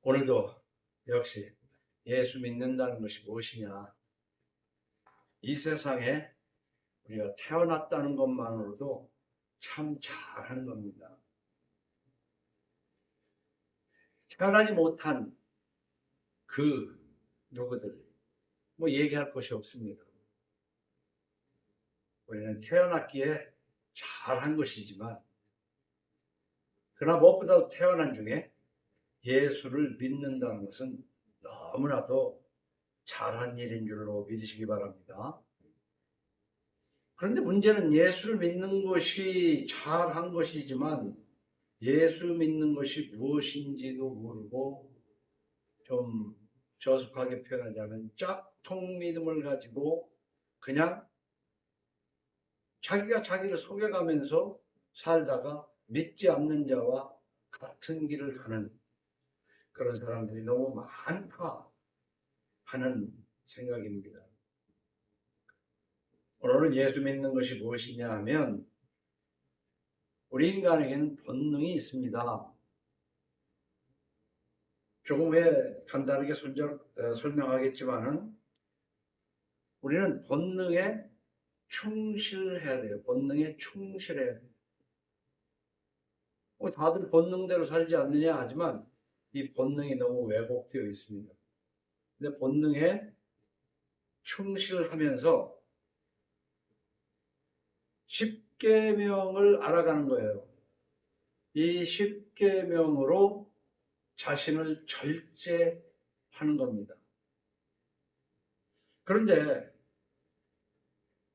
오늘도 역시 예수 믿는다는 것이 무엇이냐? 이 세상에 우리가 태어났다는 것만으로도 참 잘한 겁니다. 태어나지 못한 그 누구들 얘기할 것이 없습니다. 우리는 태어났기에 잘한 것이지만 그러나 무엇보다도 태어난 중에 예수를 믿는다는 것은 너무나도 잘한 일인 줄로 믿으시기 바랍니다. 그런데 문제는 예수를 믿는 것이 잘한 것이지만 예수 믿는 것이 무엇인지도 모르고 좀 저속하게 표현하자면 짝퉁 믿음을 가지고 그냥 자기가 자기를 속여가면서 살다가 믿지 않는 자와 같은 길을 가는 그런 사람들이 너무 많다 하는 생각입니다. 오늘은 예수 믿는 것이 무엇이냐 하면 우리 인간에게는 본능이 있습니다. 조금 후에 간단하게 설명하겠지만은 우리는 본능에 충실해야 돼요. 본능에 충실해야 돼요. 다들 본능대로 살지 않느냐 하지만 이 본능이 너무 왜곡되어 있습니다. 근데 본능에 충실하면서 십계명을 알아가는 거예요. 이 십계명으로 자신을 절제하는 겁니다. 그런데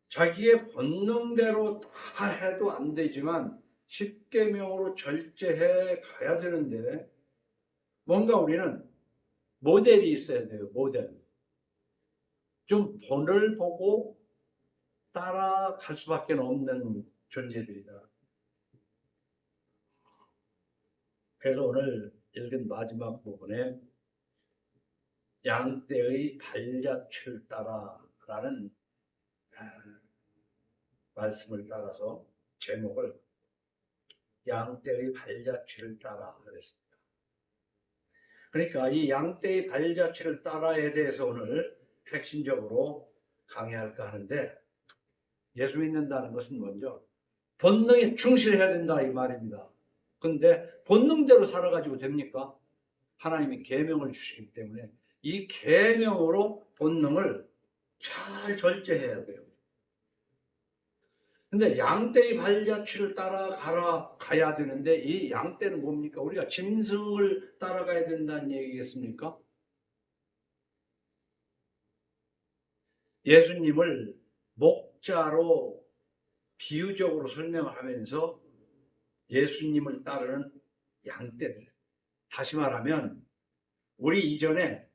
자기의 본능대로 다 해도 안 되지만 십계명으로 절제해 가야 되는데 뭔가 우리는 모델이 있어야 돼요. 모델. 좀 본을 보고 따라갈 수밖에 없는 존재들이다. 그래서 오늘 읽은 마지막 부분에 양떼의 발자취를 따라라는 말씀을 따라서 제목을 양떼의 발자취를 따라 그랬습니다. 그러니까 이 양떼의 발자취를 따라에 대해서 오늘 핵심적으로 강의할까 하는데 예수 믿는다는 것은 먼저 본능에 충실해야 된다 이 말입니다. 그런데 본능대로 살아가지고 됩니까? 하나님이 계명을 주시기 때문에 이 계명으로 본능을 잘 절제해야 돼요. 근데 양떼의 발자취를 가야 되는데 이 양떼는 뭡니까? 우리가 짐승을 따라가야 된다는 얘기겠습니까? 예수님을 목자로 비유적으로 설명하면서 예수님을 따르는 양떼들. 다시 말하면 우리 이전에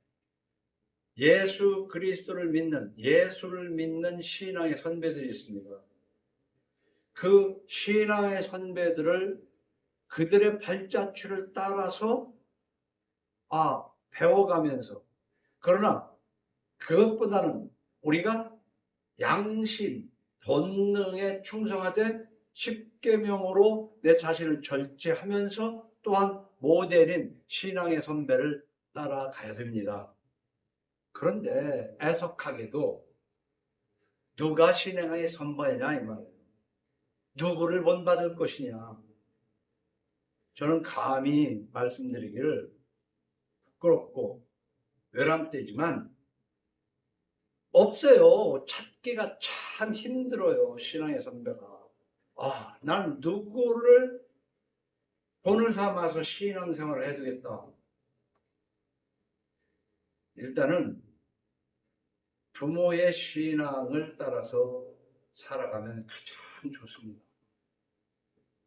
예수 그리스도를 믿는 예수를 믿는 신앙의 선배들이 있습니다. 그 신앙의 선배들을 그들의 발자취를 따라서 배워가면서 그러나 그것보다는 우리가 양심, 본능에 충성하되 십계명으로 내 자신을 절제하면서 또한 모델인 신앙의 선배를 따라가야 됩니다. 그런데 애석하게도 누가 신앙의 선배냐 이 말이에요. 누구를 본받을 것이냐. 저는 감히 말씀드리기를 부끄럽고 외람되지만 없어요. 찾기가 참 힘들어요. 신앙의 선배가. 난 누구를 본을 삼아서 신앙생활을 해두겠다. 일단은 부모의 신앙을 따라서 살아가면 가장 좋습니다.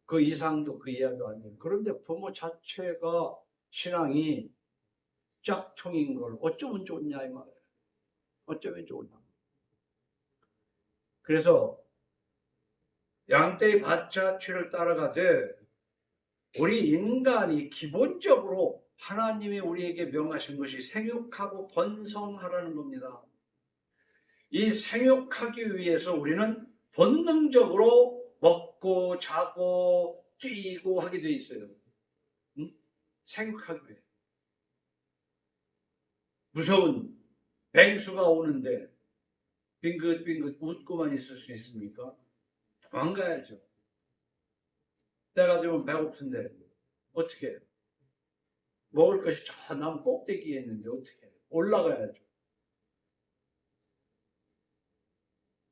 그 이상도 그 이하도 아니에요. 그런데 부모 자체가 신앙이 짝퉁인 걸 어쩌면 좋냐 이 말이에요. 어쩌면 좋냐. 그래서 양떼의 발자취를 따라가되 우리 인간이 기본적으로 하나님이 우리에게 명하신 것이 생육하고 번성하라는 겁니다. 이 생육하기 위해서 우리는 본능적으로 먹고 자고 뛰고 하게 돼 있어요. 생육하기 위해. 무서운 뱅수가 오는데 빙긋빙긋 웃고만 있을 수 있습니까? 도망가야죠. 때가 되면 배고픈데 어떻게 해요? 먹을 것이 저 나무 꼭대기에 있는데 어떻게 해요? 올라가야죠.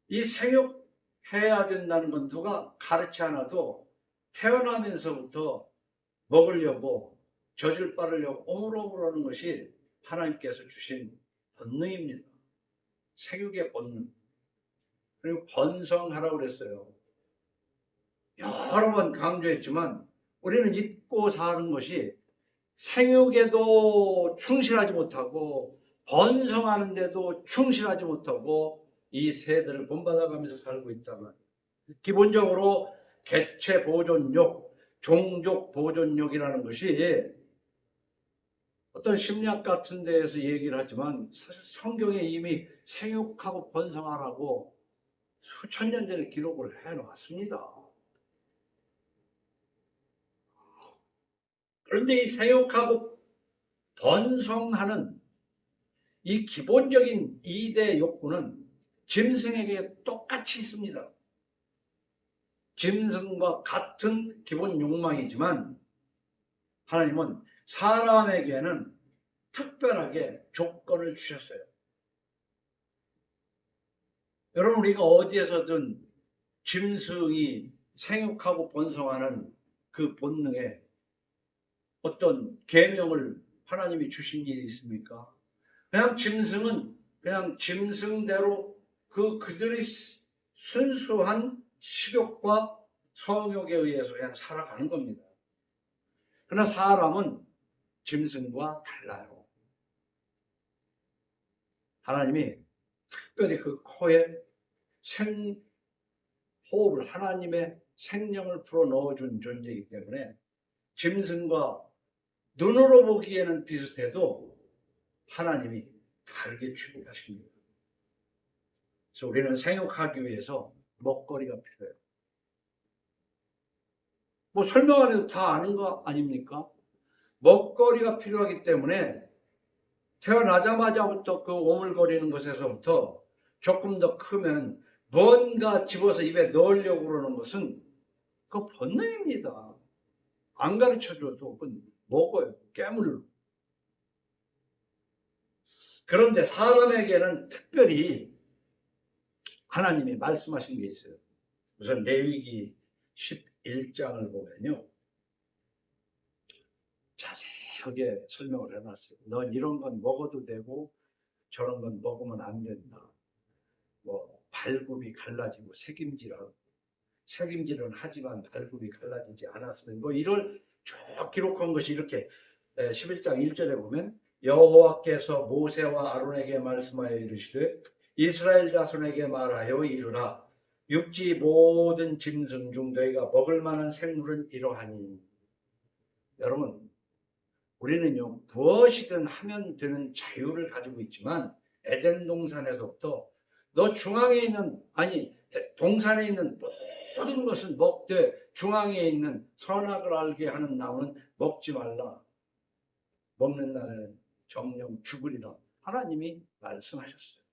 이 생육해야 된다는 건 누가 가르치 않아도 태어나면서부터 먹으려고 젖을 빨으려고 오물오물하는 것이 하나님께서 주신 본능입니다. 생육의 본능. 그리고 번성하라고 그랬어요. 여러 번 강조했지만 우리는 잊고 사는 것이 생육에도 충실하지 못하고 번성하는데도 충실하지 못하고 이 세대를 본받아가면서 살고 있다면, 기본적으로 개체 보존욕, 종족 보존욕이라는 것이 어떤 심리학 같은 데에서 얘기를 하지만 사실 성경에 이미 생육하고 번성하라고 수천 년 전에 기록을 해놨습니다. 그런데 이 생육하고 번성하는 이 기본적인 2대 욕구는 짐승에게 똑같이 있습니다. 짐승과 같은 기본 욕망이지만 하나님은 사람에게는 특별하게 조건을 주셨어요. 여러분, 우리가 어디에서든 짐승이 생육하고 번성하는 그 본능에 어떤 계명을 하나님이 주신 일이 있습니까? 그냥 짐승은 그냥 짐승대로 그들의 순수한 식욕과 성욕에 의해서 그냥 살아가는 겁니다. 그러나 사람은 짐승과 달라요. 하나님이 특별히 그 코에 호흡을, 하나님의 생명을 불어 넣어준 존재이기 때문에 짐승과 눈으로 보기에는 비슷해도 하나님이 다르게 취급하십니다. 그래서 우리는 생육하기 위해서 먹거리가 필요해요. 뭐 설명 안 해도 다 아는 거 아닙니까? 먹거리가 필요하기 때문에 태어나자마자부터 그 오물거리는 것에서부터 조금 더 크면 뭔가 집어서 입에 넣으려고 그러는 것은 그 본능입니다. 안 가르쳐줘도 그건 먹어요. 깨물로. 그런데 사람에게는 특별히 하나님이 말씀하신 게 있어요. 우선 레위기 11장을 보면요, 자세하게 설명을 해놨어요. 넌 이런 건 먹어도 되고 저런 건 먹으면 안 된다. 뭐 발굽이 갈라지고 책임질은 하지만 발굽이 갈라지지 않았으면, 뭐 이걸 쭉 기록한 것이 이렇게 11장 1절에 보면, 여호와께서 모세와 아론에게 말씀하여 이르시되 이스라엘 자손에게 말하여 이르라. 육지 모든 짐승 중 너희가 먹을 만한 생물은 이러하니. 여러분, 우리는요 무엇이든 하면 되는 자유를 가지고 있지만 에덴 동산에서부터 너 중앙에 있는, 아니 동산에 있는 모든 것은 먹되 중앙에 있는 선악을 알게 하는 나무는 먹지 말라. 먹는 날에는 정령 죽으리라. 하나님이 말씀하셨어요.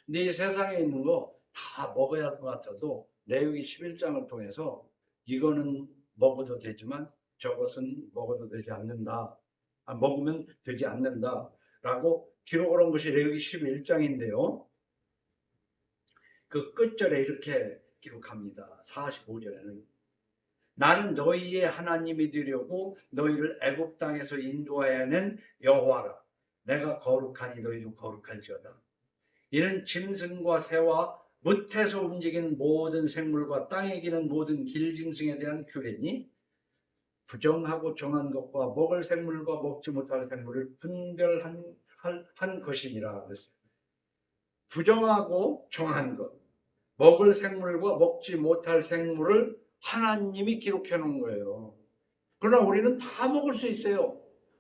근데 이 세상에 있는 거 다 먹어야 할 것 같아도 레위기 11장을 통해서 이거는 먹어도 되지만 저것은 먹어도 되지 않는다. 먹으면 되지 않는다 라고 기록을 한 것이 레위기 11장인데요. 그 끝절에 이렇게 기록합니다. 45절에는 나는 너희의 하나님이 되려고 너희를 애굽 땅에서 인도하여 낸 여호와라. 내가 거룩하니 너희도 거룩할지어다. 이는 짐승과 새와 무태서 움직이는 모든 생물과 땅에 기는 모든 길짐승에 대한 규례니 부정하고 정한 것과 먹을 생물과 먹지 못할 생물을 분별한 것이니라 그랬어요. 부정하고 정한 것, 먹을 생물과 먹지 못할 생물을 하나님이 기록해 놓은 거예요. 그러나 우리는 다 먹을 수 있어요.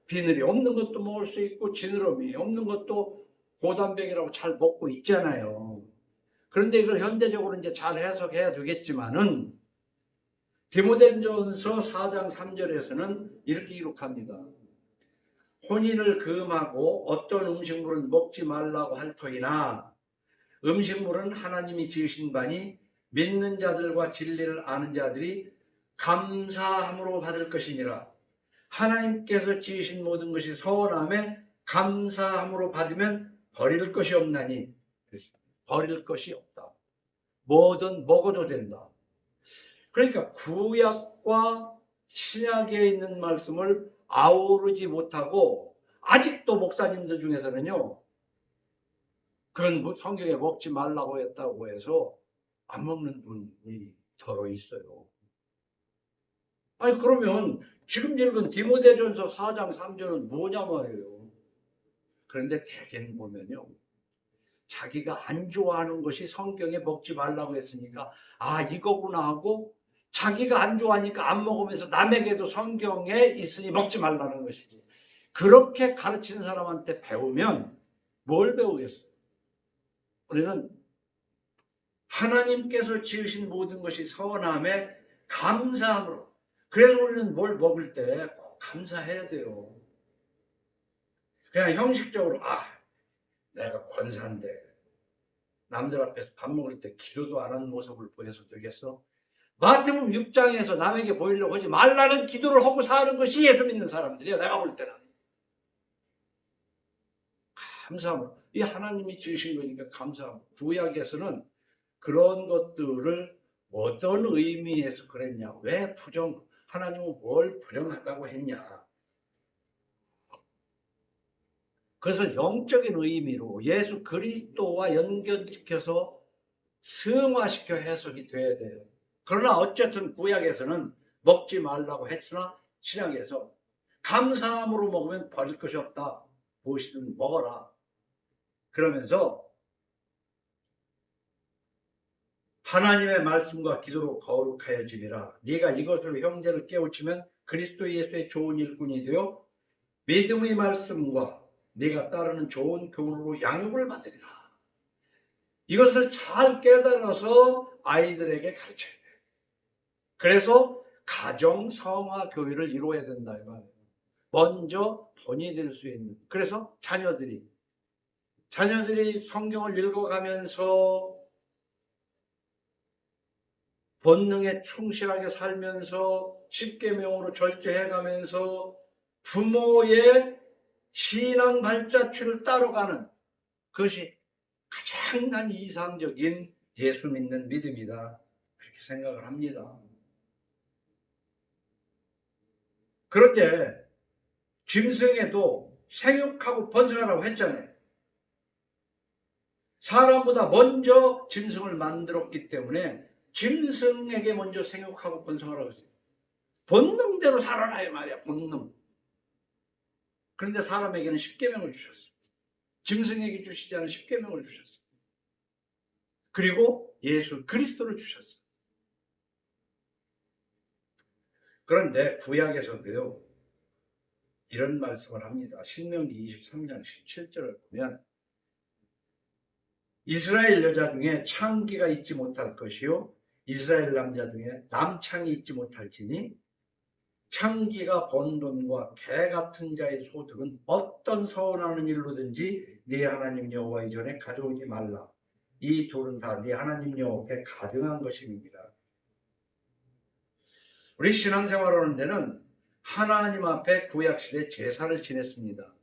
비늘이 없는 것도 먹을 수 있고 지느러미 없는 것도 고단백이라고 잘 먹고 있잖아요. 그런데 이걸 현대적으로 이제 잘 해석해야 되겠지만은 디모데전서 4장 3절에서는 이렇게 기록합니다. 혼인을 금하고 어떤 음식물은 먹지 말라고 할 터이나 음식물은 하나님이 지으신 바니 믿는 자들과 진리를 아는 자들이 감사함으로 받을 것이니라. 하나님께서 지으신 모든 것이 선함에 감사함으로 받으면 버릴 것이 없나니. 버릴 것이 없다. 뭐든 먹어도 된다. 그러니까 구약과 신약에 있는 말씀을 아우르지 못하고 아직도 목사님들 중에서는요, 그런 성경에 먹지 말라고 했다고 해서 안 먹는 분이 더러 있어요. 아니 그러면 지금 읽은 디모데전서 4장 3절은 뭐냐 말이에요. 그런데 대개는 보면요, 자기가 안 좋아하는 것이 성경에 먹지 말라고 했으니까 아 이거구나 하고 자기가 안 좋아하니까 안 먹으면서 남에게도 성경에 있으니 먹지 말라는 것이지. 그렇게 가르치는 사람한테 배우면 뭘 배우겠어요? 우리는 하나님께서 지으신 모든 것이 선함에 감사함으로. 그래서 우리는 뭘 먹을 때 꼭 감사해야 돼요. 그냥 형식적으로 내가 권사인데 남들 앞에서 밥 먹을 때 기도도 안 하는 모습을 보여서 되겠어? 마태복음 6장에서 남에게 보이려고 하지 말라는 기도를 하고 사는 것이 예수 믿는 사람들이야. 내가 볼 때는 감사함으로. 이 하나님이 지으신 거니까 감사함으로. 구약에서는 그런 것들을 어떤 의미에서 그랬냐, 왜 하나님은 뭘 불행하다고 했냐, 그것을 영적인 의미로 예수 그리스도와 연결시켜서 승화시켜 해석이 돼야 돼요. 그러나 어쨌든 구약에서는 먹지 말라고 했으나 신약에서 감사함으로 먹으면 버릴 것이 없다. 무엇이든 먹어라. 그러면서 하나님의 말씀과 기도로 거룩하여짐이라. 네가 이것으로 형제를 깨우치면 그리스도 예수의 좋은 일꾼이 되어 믿음의 말씀과 네가 따르는 좋은 교훈으로 양육을 받으리라. 이것을 잘 깨달아서 아이들에게 가르쳐야 돼요. 그래서 가정 성화 교회를 이루어야 된다 이 말이에요. 먼저 본이 될 수 있는. 그래서 자녀들이 성경을 읽어가면서 본능에 충실하게 살면서 십계명으로 절제해가면서 부모의 신앙 발자취를 따라가는 그것이 가장 난 이상적인 예수 믿는 믿음이다. 그렇게 생각을 합니다. 그런데 짐승에도 생육하고 번성하라고 했잖아요. 사람보다 먼저 짐승을 만들었기 때문에 짐승에게 먼저 생육하고 번성하라고 했어요. 본능대로 살아라 이 말이야. 본능. 그런데 사람에게는 십계명을 주셨어요. 짐승에게 주시지 않은 십계명을 주셨어요. 그리고 예수 그리스도를 주셨어요. 그런데 구약에서도요, 이런 말씀을 합니다. 신명기 23장 17절을 보면 이스라엘 여자 중에 창기가 있지 못할 것이요 이스라엘 남자 중에 남창이 있지 못할지니 창기가 번 돈과 개 같은 자의 소득은 어떤 서운하는 일로든지 네 하나님 여호와 이전에 가져오지 말라. 이 돌은 다 네 하나님 여호와께 가증한 것입니다. 우리 신앙생활하는 데는 하나님 앞에 구약시대 제사를 지냈습니다.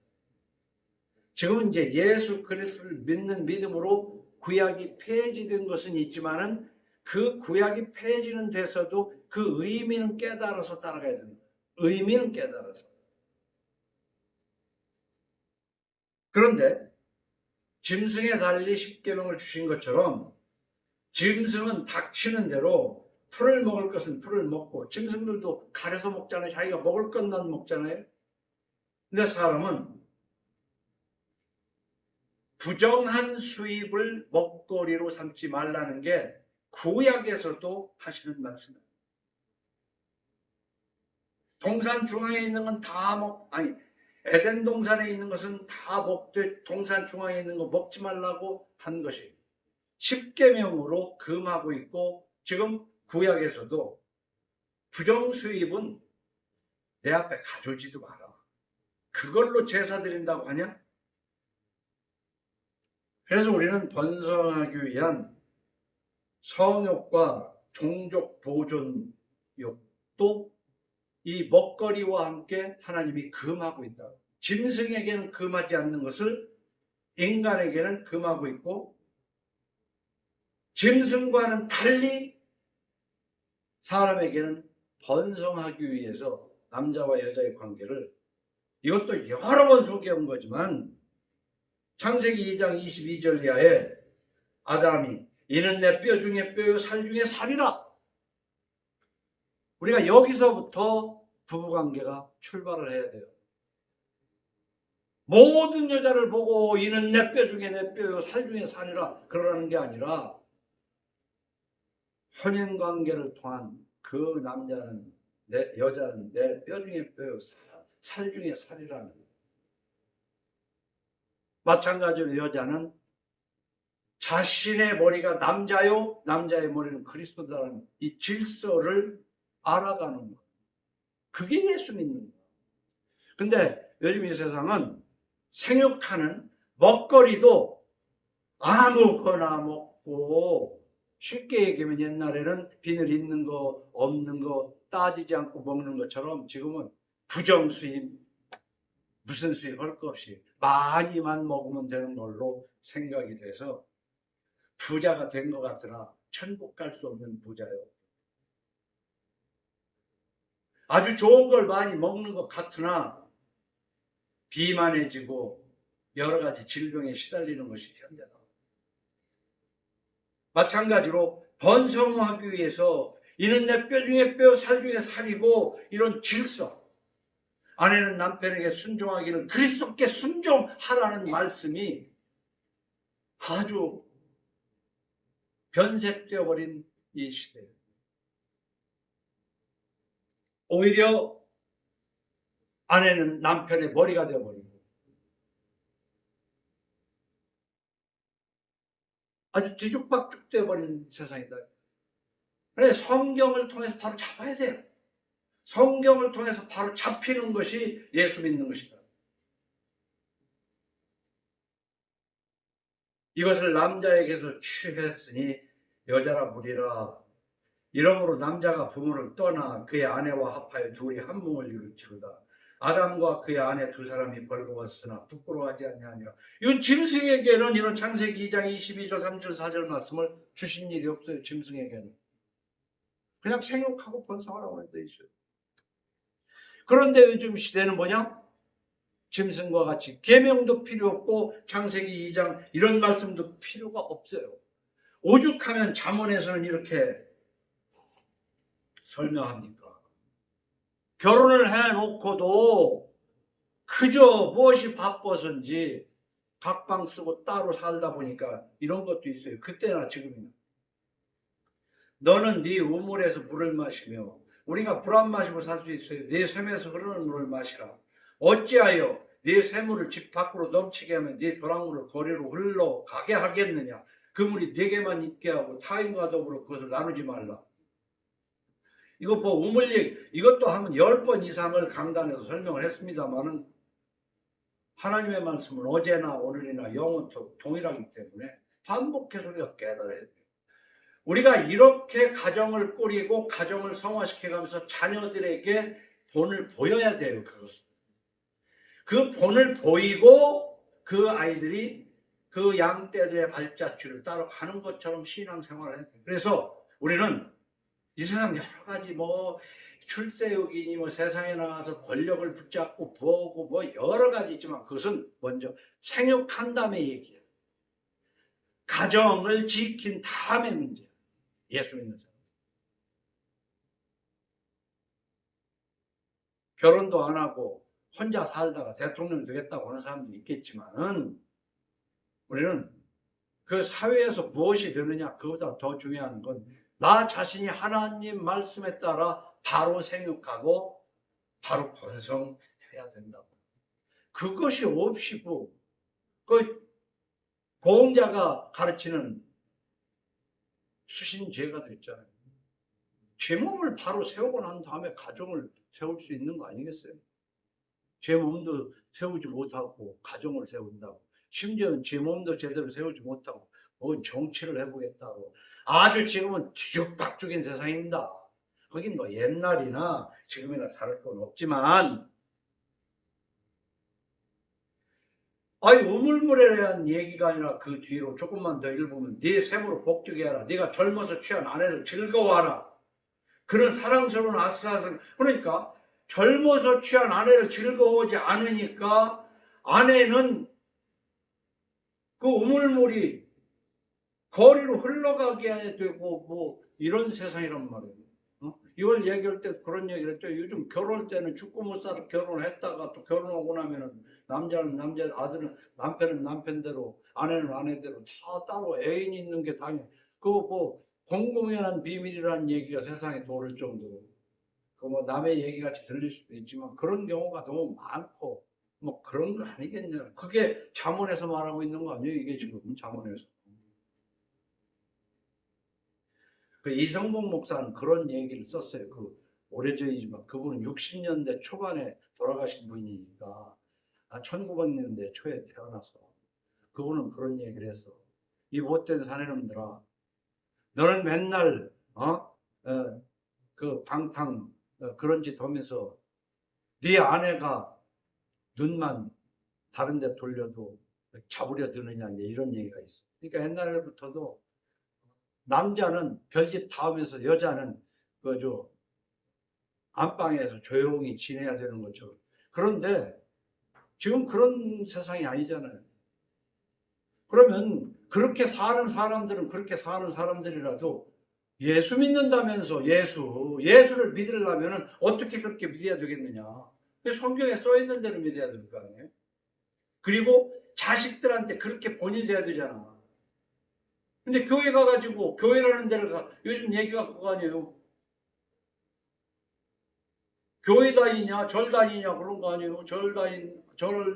지금 이제 예수 그리스도를 믿는 믿음으로 구약이 폐지된 것은 있지만은 그 구약이 폐지는 됐어도 그 의미는 깨달아서 따라가야 됩니다. 의미는 깨달아서. 그런데 짐승에 달리 십계명을 주신 것처럼 짐승은 닥치는 대로 풀을 먹을 것은 풀을 먹고 짐승들도 가려서 먹잖아요. 자기가 먹을 것만 먹잖아요. 근데 사람은 부정한 수입을 먹거리로 삼지 말라는 게 구약에서도 하시는 말씀이에요. 동산 중앙에 있는 건 다 에덴 동산에 있는 것은 다 먹되 동산 중앙에 있는 거 먹지 말라고 한 것이 십계명으로 금하고 있고, 지금 구약에서도 부정 수입은 내 앞에 가져오지도 마라. 그걸로 제사 드린다고 하냐? 그래서 우리는 번성하기 위한 성욕과 종족 보존욕도 이 먹거리와 함께 하나님이 금하고 있다. 짐승에게는 금하지 않는 것을 인간에게는 금하고 있고, 짐승과는 달리 사람에게는 번성하기 위해서 남자와 여자의 관계를, 이것도 여러 번 소개한 거지만 창세기 2장 22절 이하에 아담이 이는 내 뼈 중에 뼈요 살 중에 살이라. 우리가 여기서부터 부부관계가 출발을 해야 돼요. 모든 여자를 보고 이는 내 뼈 중에 내 뼈요 살 중에 살이라 그러라는 게 아니라, 혼인관계를 통한 그 남자는 여자는 내 뼈 중에 뼈요 살 중에 살이라는. 마찬가지로 여자는 자신의 머리가 남자요 남자의 머리는 그리스도다라는 이 질서를 알아가는 것. 그게 예수 믿는 것. 근데 요즘 이 세상은 생육하는 먹거리도 아무거나 먹고, 쉽게 얘기하면 옛날에는 비늘 있는 거 없는 거 따지지 않고 먹는 것처럼 지금은 부정수입, 무슨 수입 할 것 없이 많이만 먹으면 되는 걸로 생각이 돼서 부자가 된 것 같으나 천국 갈 수 없는 부자요. 아주 좋은 걸 많이 먹는 것 같으나 비만해지고 여러 가지 질병에 시달리는 것이 현재다. 마찬가지로 번성하기 위해서 이는 내 뼈 중에 뼈 살 중에 살이고, 이런 질서, 아내는 남편에게 순종하기를 그리스도께 순종하라는 말씀이 아주 변색되어 버린 이 시대에 오히려 아내는 남편의 머리가 되어버리고 아주 뒤죽박죽 되어버린 세상이다. 그래서 성경을 통해서 바로 잡아야 돼요. 성경을 통해서 바로 잡히는 것이 예수 믿는 것이다. 이것을 남자에게서 취했으니 여자라 부리라. 이러므로 남자가 부모를 떠나 그의 아내와 합하여 둘이 한 몸을 이룰지로다. 아담과 그의 아내 두 사람이 벌거벗었으나 부끄러워하지 아니하니라. 이건 짐승에게는 이런 창세기 2장 22절 3절 4절 말씀을 주신 일이 없어요. 짐승에게는 그냥 생육하고 번성하라고 되어 있어요. 그런데 요즘 시대는 뭐냐? 짐승과 같이 계명도 필요 없고 창세기 2장 이런 말씀도 필요가 없어요. 오죽하면 잠언에서는 이렇게 설명합니까? 결혼을 해놓고도 그저 무엇이 바빠서인지 각방 쓰고 따로 살다 보니까 이런 것도 있어요. 그때나 지금이나. 너는 네 우물에서 물을 마시며 우리가 물 안 마시고 살 수 있어요. 네 샘에서 흐르는 물을 마시라. 어찌하여 네 샘물을 집 밖으로 넘치게 하면 네 도랑물을 거리로 흘러가게 하겠느냐. 그 물이 네게만 있게 하고 타인과 더불어 그것을 나누지 말라. 이거 뭐 우물릭 이것도 한 10번 이상을 강단에서 설명을 했습니다만은 하나님의 말씀은 어제나 오늘이나 영원토록 동일하기 때문에 반복해서 우리가 깨달아야 돼요. 우리가 이렇게 가정을 꾸리고 가정을 성화시켜가면서 자녀들에게 본을 보여야 돼요. 그 본을 보이고 그 아이들이 그 양떼들의 발자취를 따라가는 것처럼 신앙생활을 해야 돼요. 그래서 우리는 이 세상 여러 가지 뭐 출세욕이니 뭐 세상에 나가서 권력을 붙잡고 부하고 뭐 여러 가지 있지만 그것은 먼저 생육한 다음에 얘기예요. 가정을 지킨 다음에 문제예요. 예수 믿는 사람. 결혼도 안 하고 혼자 살다가 대통령 되겠다고 하는 사람도 있겠지만은 우리는 그 사회에서 무엇이 되느냐 그보다 더 중요한 건 나 자신이 하나님 말씀에 따라 바로 생육하고 바로 번성해야 된다고. 그것이 없이 그 공자가 가르치는 수신제가도 있잖아요. 제 몸을 바로 세우고 난 다음에 가정을 세울 수 있는 거 아니겠어요? 제 몸도 세우지 못하고 가정을 세운다고, 심지어는 제 몸도 제대로 세우지 못하고 뭔 정치를 해보겠다고. 아주 지금은 뒤죽박죽인 세상입니다. 거긴 뭐 옛날이나 지금이나 다를 건 없지만, 아니 우물물에 대한 얘기가 아니라 그 뒤로 조금만 더 읽으면 네 샘으로 복되게 하라. 네가 젊어서 취한 아내를 즐거워하라. 그런 사랑스러운 아슬아슬. 그러니까 젊어서 취한 아내를 즐거워하지 않으니까 아내는 그 우물물이 거리로 흘러가게 되고 뭐 이런 세상이란 말이에요. 이걸 얘기할 때 그런 얘기를 했죠. 요즘 결혼할 때는 죽고 못 살아 결혼을 했다가 또 결혼하고 나면은 남자는 남자, 아들은 남편은 남편대로, 아내는 아내대로 다 따로 애인이 있는 게 당연히, 그거 뭐 공공연한 비밀이라는 얘기가 세상에 돌을 정도로, 그 뭐 남의 얘기 같이 들릴 수도 있지만 그런 경우가 너무 많고 뭐 그런 거 아니겠냐. 그게 잠언에서 말하고 있는 거 아니에요? 이게 지금 잠언에서. 그 이성봉 목사는 그런 얘기를 썼어요. 그 오래전이지만 그분은 60년대 초반에 돌아가신 분이니까 1900년대 초에 태어나서 그분은 그런 얘기를 했어. 이 못된 사내놈들아, 너는 맨날 그 방탕 그런 짓 하면서 네 아내가 눈만 다른 데 돌려도 잡으려 드느냐, 이런 얘기가 있어. 그러니까 옛날부터도 남자는 별짓 다 하면서 여자는 그저 안방에서 조용히 지내야 되는 것처럼. 그런데 지금 그런 세상이 아니잖아요. 그러면 그렇게 사는 사람들은 그렇게 사는 사람들이라도 예수 믿는다면서 예수를 믿으려면 어떻게 그렇게 믿어야 되겠느냐. 성경에 써 있는 대로 믿어야 될 거 아니에요. 그리고 자식들한테 그렇게 본인돼야 되잖아. 근데 교회 가가지고 교회라는 데를 요즘 얘기가 그거 아니에요. 교회 다니냐 절 다니냐 그런 거 아니에요. 절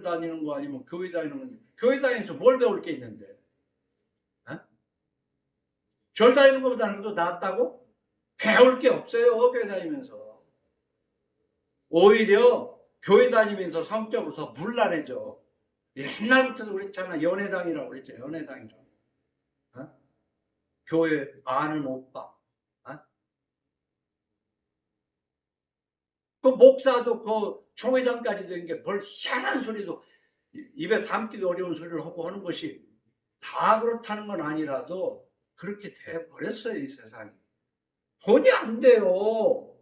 다니는 거 아니면 교회 다니는 거. 교회 다니면서 뭘 배울 게 있는데? 어? 절 다니는 것보다는 더 낫다고? 배울 게 없어요. 교회 다니면서. 오히려 교회 다니면서 성적으로 더 문란해져. 옛날부터도 그랬잖아. 연애당이라고 그랬죠. 연애당이라고. 어? 교회 아는 오빠. 어? 그 목사도 그 총회장까지 된 게 벌 희한한 소리도, 입에 담기도 어려운 소리를 하고 하는 것이 다 그렇다는 건 아니라도 그렇게 돼버렸어요. 이 세상이. 본이 안 돼요.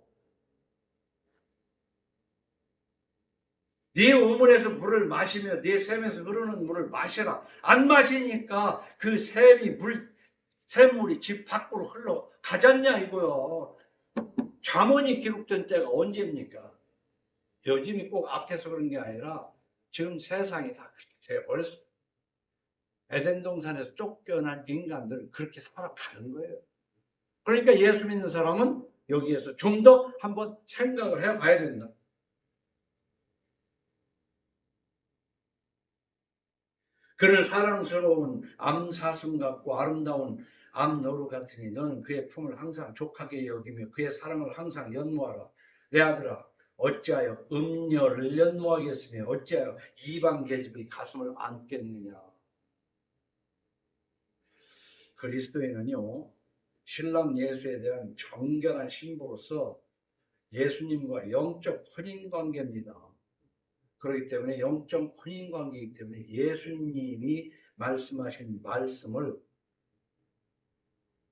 네 우물에서 물을 마시며 네 샘에서 흐르는 물을 마셔라. 안 마시니까 그 샘물이 집 밖으로 흘러 가잖냐 이거요. 잠언이 기록된 때가 언제입니까? 요즘이 꼭 앞에서 그런 게 아니라 지금 세상이 다 그렇게 돼버렸어요. 에덴 동산에서 쫓겨난 인간들은 그렇게 살아가는 거예요. 그러니까 예수 믿는 사람은 여기에서 좀 더 한번 생각을 해봐야 된다. 그를 사랑스러운 암사슴 같고 아름다운 암노루 같으니 너는 그의 품을 항상 족하게 여기며 그의 사랑을 항상 연모하라. 내 아들아, 어찌하여 음녀를 연모하겠으며 어찌하여 이방 계집의 가슴을 안겠느냐. 그리스도인은요, 신랑 예수에 대한 정결한 신부로서 예수님과 영적 혼인관계입니다. 그렇기 때문에 영적 혼인관계이기 때문에 예수님이 말씀하신 말씀을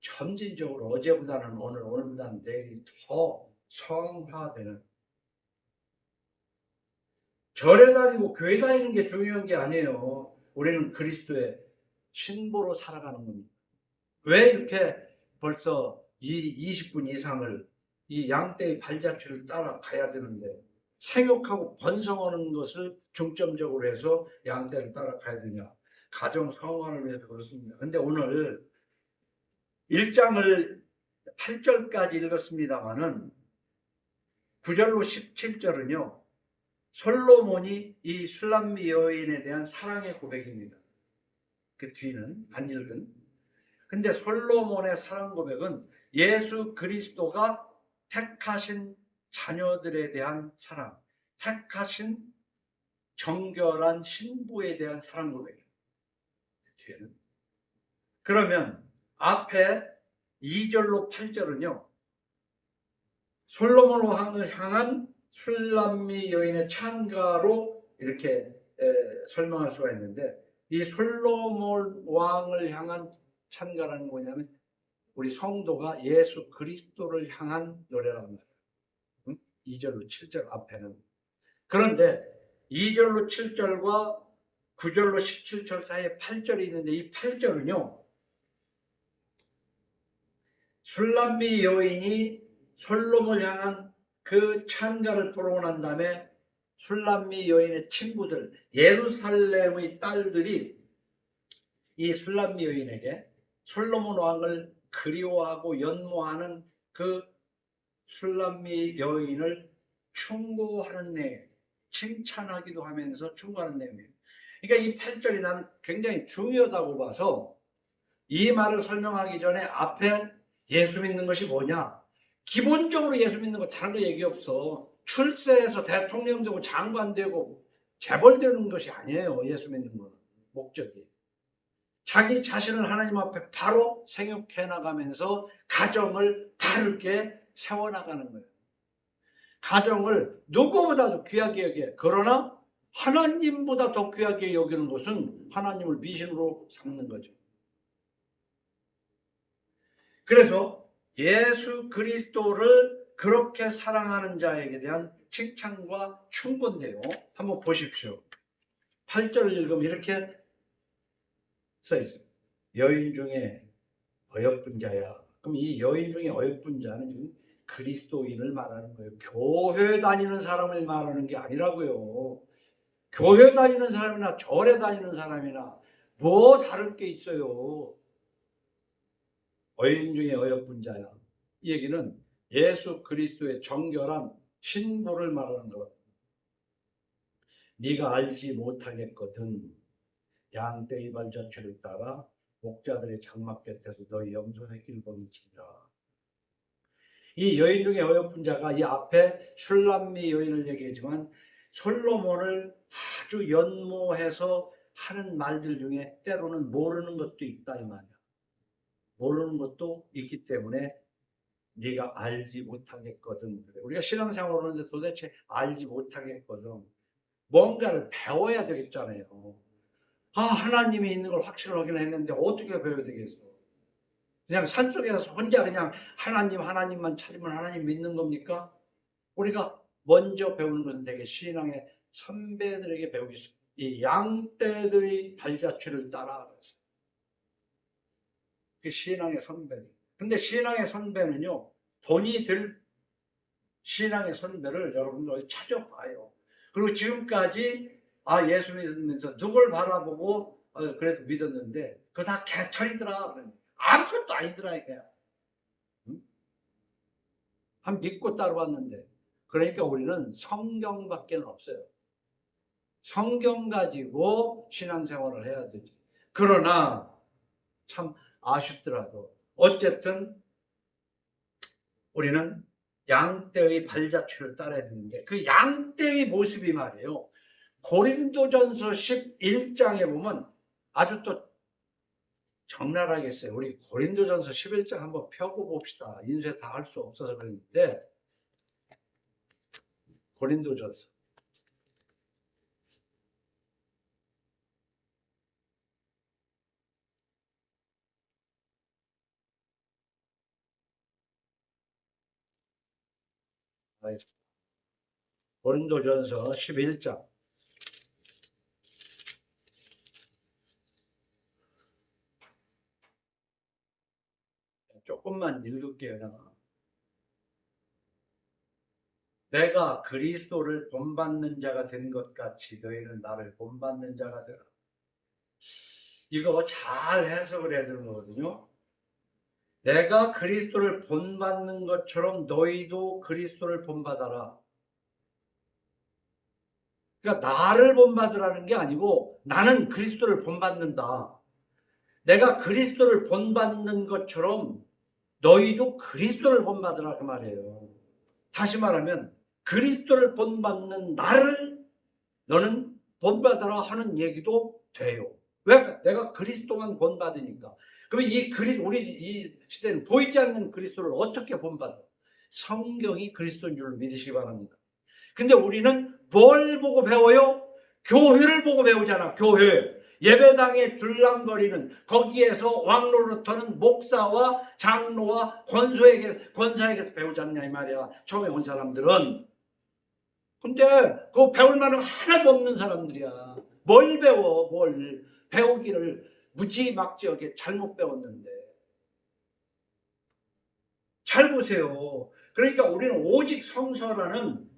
점진적으로 어제보다는 오늘, 오늘보다는 내일이 더 성화되는, 절에 다니고 교회 다니는 게 중요한 게 아니에요. 우리는 그리스도의 신부로 살아가는 겁니다. 왜 이렇게 벌써 20분 이상을 이 양떼의 발자취를 따라가야 되는데, 생육하고 번성하는 것을 중점적으로 해서 양떼를 따라가야 되냐. 가정 성화를 위해서 그렇습니다. 근데 오늘 1장을 8절까지 읽었습니다마는 9절로 17절은요, 솔로몬이 이 슐람미 여인에 대한 사랑의 고백입니다. 그 뒤는 안 읽은. 근데 솔로몬의 사랑 고백은 예수 그리스도가 택하신 자녀들에 대한 사랑, 택하신 정결한 신부에 대한 사랑 고백이에요. 뒤에는. 그러면 앞에 2절로 8절은요. 솔로몬 왕을 향한 술람미 여인의 찬가로 이렇게 설명할 수가 있는데, 이 솔로몬 왕을 향한 찬가라는 게 뭐냐면 우리 성도가 예수 그리스도를 향한 노래란 말이에요. 2절로 7절 앞에는. 그런데 2절로 7절과 9절로 17절 사이에 8절이 있는데, 이 8절은요 술람미 여인이 솔로몬을 향한 그 찬가를 부르고 난 다음에 술람미 여인의 친구들, 예루살렘의 딸들이 이 술람미 여인에게 솔로몬 왕을 그리워하고 연모하는 그 술람미 여인을 충고하는 내용, 칭찬하기도 하면서 충고하는 내용이에요. 그러니까 이 8절이 나는 굉장히 중요하다고 봐서 이 말을 설명하기 전에 앞에 예수 믿는 것이 뭐냐? 기본적으로 예수 믿는 거 다른 거 얘기 없어. 출세해서 대통령 되고 장관 되고 재벌 되는 것이 아니에요. 예수 믿는 거는 목적이. 자기 자신을 하나님 앞에 바로 생육해 나가면서 가정을 바르게 세워나가는 거예요. 가정을 누구보다도 귀하게 여겨. 그러나 하나님보다 더 귀하게 여기는 것은 하나님을 미신으로 삼는 거죠. 그래서 예수 그리스도를 그렇게 사랑하는 자에게 대한 칭찬과 충고인데요. 한번 보십시오. 8절을 읽으면 이렇게 써 있어요. 여인 중에 어여쁜 자야. 그럼 이 여인 중에 어여쁜 자는 지금 그리스도인을 말하는 거예요. 교회 다니는 사람을 말하는 게 아니라고요. 교회 다니는 사람이나 절에 다니는 사람이나 뭐 다를 게 있어요. 여인 중에 어여쁜 자야. 이 얘기는 예수 그리스도의 정결한 신부를 말하는 것. 네가 알지 못하겠거든 양떼의 발자취를 따라 목자들의 장막 곁에서 너희 염소의 길 범치리라. 이 여인 중에 어여쁜 자가 이 앞에 슐람미 여인을 얘기했지만 솔로몬을 아주 연모해서 하는 말들 중에 때로는 모르는 것도 있다 이 말이야. 모르는 것도 있기 때문에 네가 알지 못하겠거든. 우리가 신앙생활을 하는데 도대체 알지 못하겠거든. 뭔가를 배워야 되겠잖아요. 하나님이 있는 걸 확실하게 했는데 어떻게 배워야 되겠어? 그냥 산속에서 혼자 그냥 하나님만 찾으면 하나님 믿는 겁니까? 우리가 먼저 배우는 것은 되게 신앙의 선배들에게 배우기 있어요. 이 양떼들이 발자취를 따라. 그 신앙의 선배들. 근데 신앙의 선배는요, 돈이 될 신앙의 선배를 여러분들 어디 찾아봐요. 그리고 지금까지 예수 믿으면서 누굴 바라보고 그래도 믿었는데 그거 다 개털이더라. 아무것도 아니더라 이게. 응? 한 믿고 따라왔는데. 그러니까 우리는 성경밖에 없어요. 성경 가지고 신앙생활을 해야 되지. 그러나 참 아쉽더라도 어쨌든 우리는 양떼의 발자취를 따라야 되는데 그 양떼의 모습이 말이에요. 고린도전서 11장에 보면 아주 또 적나라하게 써요. 우리 고린도전서 11장 한번 펴고 봅시다. 인쇄 다 할 수 없어서 그랬는데 고린도전서 고린도전서 11장 조금만 읽을게요. 내가 그리스도를 본받는 자가 된 것 같이 너희는 나를 본받는 자가 되라. 이거 잘 해석을 해야 되는 거거든요. 내가 그리스도를 본받는 것처럼 너희도 그리스도를 본받아라. 그러니까 나를 본받으라는 게 아니고 나는 그리스도를 본받는다. 내가 그리스도를 본받는 것처럼 너희도 그리스도를 본받으라 그 말이에요. 다시 말하면 그리스도를 본받는 나를 너는 본받아라 하는 얘기도 돼요. 왜? 내가 그리스도만 본받으니까. 그러면 우리 이 시대는 보이지 않는 그리스도를 어떻게 본받아? 성경이 그리스도인 줄로 믿으시기 바랍니다. 근데 우리는 뭘 보고 배워요? 교회를 보고 배우잖아. 교회. 예배당에 줄랑거리는 거기에서 왕노릇하는 목사와 장로와 권사에게서 배우지 않냐 이 말이야. 처음에 온 사람들은. 근데 그 배울 만한 하나도 없는 사람들이야. 뭘 배워? 뭘 배우기를 무지막지하게 잘못 배웠는데. 잘 보세요. 그러니까 우리는 오직 성서라는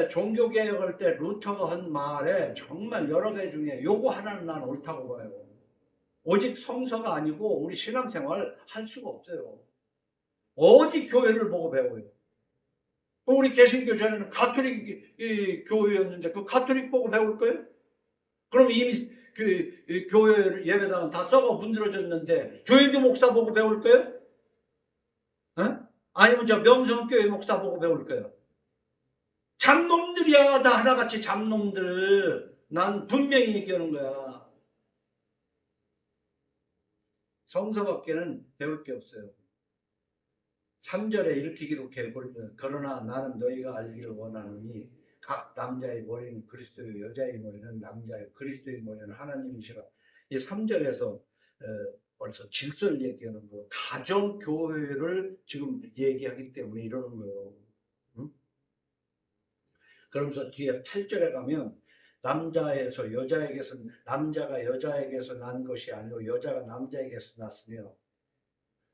종교개혁할 때 루터가 한 말에 정말 여러 개 중에 요거 하나는 난 옳다고 봐요. 오직 성서가 아니고 우리 신앙생활 할 수가 없어요. 어디 교회를 보고 배워요? 우리 개신교 전에는 가톨릭 교회였는데 그 가톨릭 보고 배울 거예요? 그럼 이미 그 교회 예배당은 다 썩어 문드러졌는데 조혜교 목사 보고 배울 거예요? 아니면 저 명성교회 목사 보고 배울 거예요? 잡놈들이야. 다 하나같이 잡놈들. 난 분명히 얘기하는 거야. 성서밖에는 배울 게 없어요. 3절에 이렇게 기록해버리면 그러나 나는 너희가 알기를 원하노니 각 남자의 머리는 그리스도요 여자의 머리는 남자요 그리스도의 머리는 하나님이시라. 이 3절에서 벌써 질서를 얘기하는 거예요. 가정교회를 지금 얘기하기 때문에 이러는 거예요. 응? 그러면서 뒤에 8절에 가면 남자에서 여자에게서 남자가 여자에게서 난 것이 아니고 여자가 남자에게서 났으며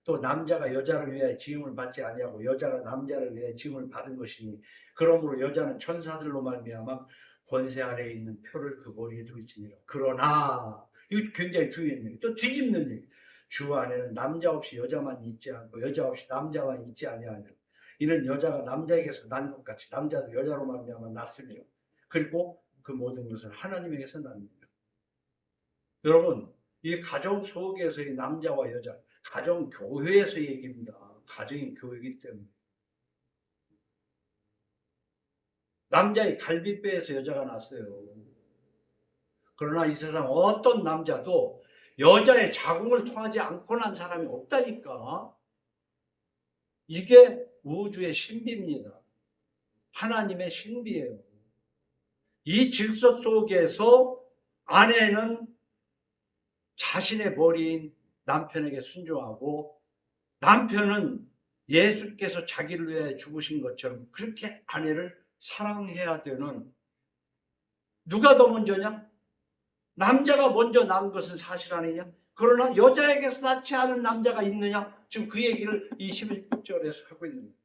또 남자가 여자를 위하여 지음을 받지 아니하고 여자가 남자를 위하여 지음을 받은 것이니 그러므로 여자는 천사들로 말미암아 권세 아래에 있는 표를 그 머리에 둘지니라. 그러나 이거 굉장히 중요한 얘기. 또 뒤집는 얘기. 주 안에는 남자 없이 여자만 있지 않고 여자 없이 남자만 있지 아니하냐. 이는 여자가 남자에게서 난 것 같이 남자도 여자로 말미암아 났으며 그리고 그 모든 것은 하나님에게서 납니다. 여러분 이 가정 속에서의 남자와 여자 가정 교회에서 얘기입니다. 가정이 교회이기 때문에 남자의 갈비뼈에서 여자가 났어요. 그러나 이 세상 어떤 남자도 여자의 자궁을 통하지 않고 난 사람이 없다니까. 이게 우주의 신비입니다. 하나님의 신비예요. 이 질서 속에서 아내는 자신의 머리인 남편에게 순종하고 남편은 예수께서 자기를 위해 죽으신 것처럼 그렇게 아내를 사랑해야 되는 누가 더 먼저냐? 남자가 먼저 낳은 것은 사실 아니냐? 그러나 여자에게서 낳지 않은 남자가 있느냐? 지금 그 얘기를 21절에서 하고 있는 거예요.